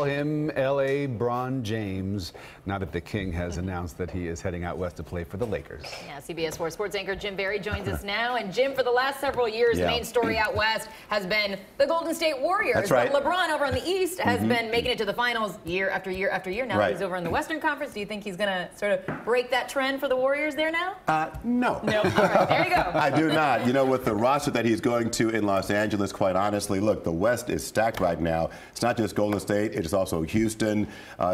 him LeBron James, now that the King has announced that he is heading out west to play for the Lakers. Yeah, CBS 4 sports anchor Jim Barry joins us now. And Jim, for the last several years, the main story out west has been the Golden State Warriors. That's right. But LeBron over on the East has been making it to the finals year after year after year. Now he's over in the Western Conference. Do you think he's going to sort of break that trend for the Warriors there now? No. No. All right, there you go. I do not. You know, with the roster that he's going to in Los Angeles, quite honestly, look, the West is stacked right now. It's not just Golden State. It is also Houston.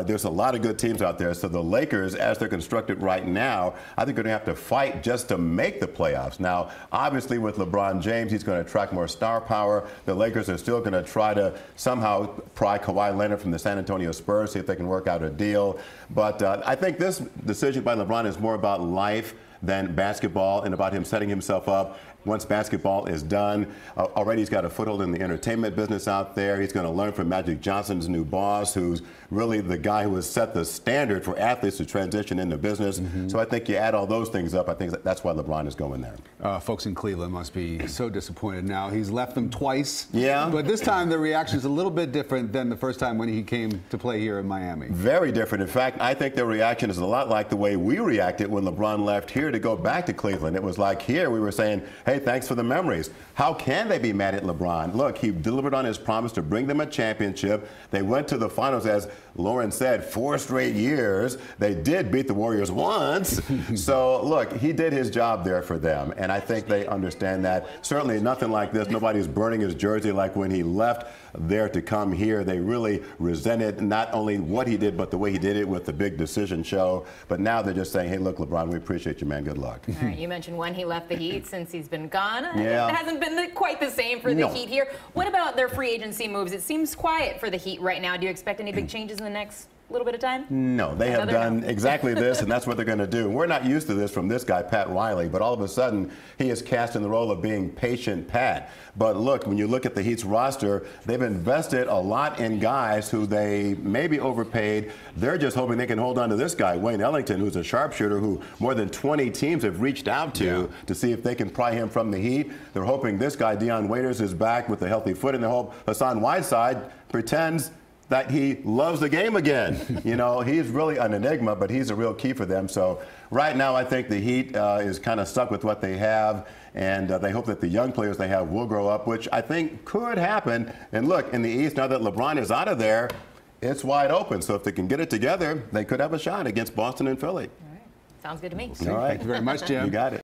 There's a lot of good teams out there. So the Lakers, as they're constructed right now, I think they're going to have to fight just to make the playoffs. Now, obviously, with LeBron James, he's going to attract more star power. The Lakers are still going to try to somehow pry Kawhi Leonard from the San Antonio Spurs, see if they can work out a deal. But I think this decision by LeBron is more about life than basketball and about him setting himself up. Once basketball is done, already he's got a foothold in the entertainment business out there. He's going to learn from Magic Johnson's new boss, who's really the guy who has set the standard for athletes to transition into business. So I think you add all those things up, I think that's why LeBron is going there. Folks in Cleveland must be so disappointed now. He's left them twice. Yeah. But this time the reaction is a little bit different than the first time when he came to play here in Miami. Very different. In fact, I think their reaction is a lot like the way we reacted when LeBron left here to go back to Cleveland. It was like here we were saying, hey, thanks for the memories. How can they be mad at LeBron? Look, he delivered on his promise to bring them a championship. They went to the finals, as Lauren said, 4 straight years. They did beat the Warriors once. So, look, he did his job there for them, and I think they understand that. Certainly nothing like this. Nobody's burning his jersey like when he left there to come here. They really resented not only what he did, but the way he did it with the big decision show. But now they're just saying, hey, look, LeBron, we appreciate you, man. Good luck. All right, you mentioned when he left the Heat. Since he's been gone, yeah. It hasn't been quite the same for the Heat here. What about their free agency moves? It seems quiet for the Heat right now. Do you expect any big changes in the next little bit of time? No, they have done exactly this, and that's what they're going to do. We're not used to this from this guy, Pat Riley, but all of a sudden he is cast in the role of being patient Pat. But look, when you look at the Heat's roster, they've invested a lot in guys who they maybe overpaid. They're just hoping they can hold on to this guy, Wayne Ellington, who's a sharpshooter who more than 20 teams have reached out to see if they can pry him from the Heat. They're hoping this guy, Dion Waiters, is back with a healthy foot, and they hope Hassan Whiteside pretends that he loves the game again. You know, he's really an enigma, but he's a real key for them. So right now, I think the Heat is kind of stuck with what they have, and they hope that the young players they have will grow up, which I think could happen. And look, in the East, now that LeBron is out of there, it's wide open. So if they can get it together, they could have a shot against Boston and Philly. All right. Sounds good to me. All right. Thank you very much, Jim. You got it.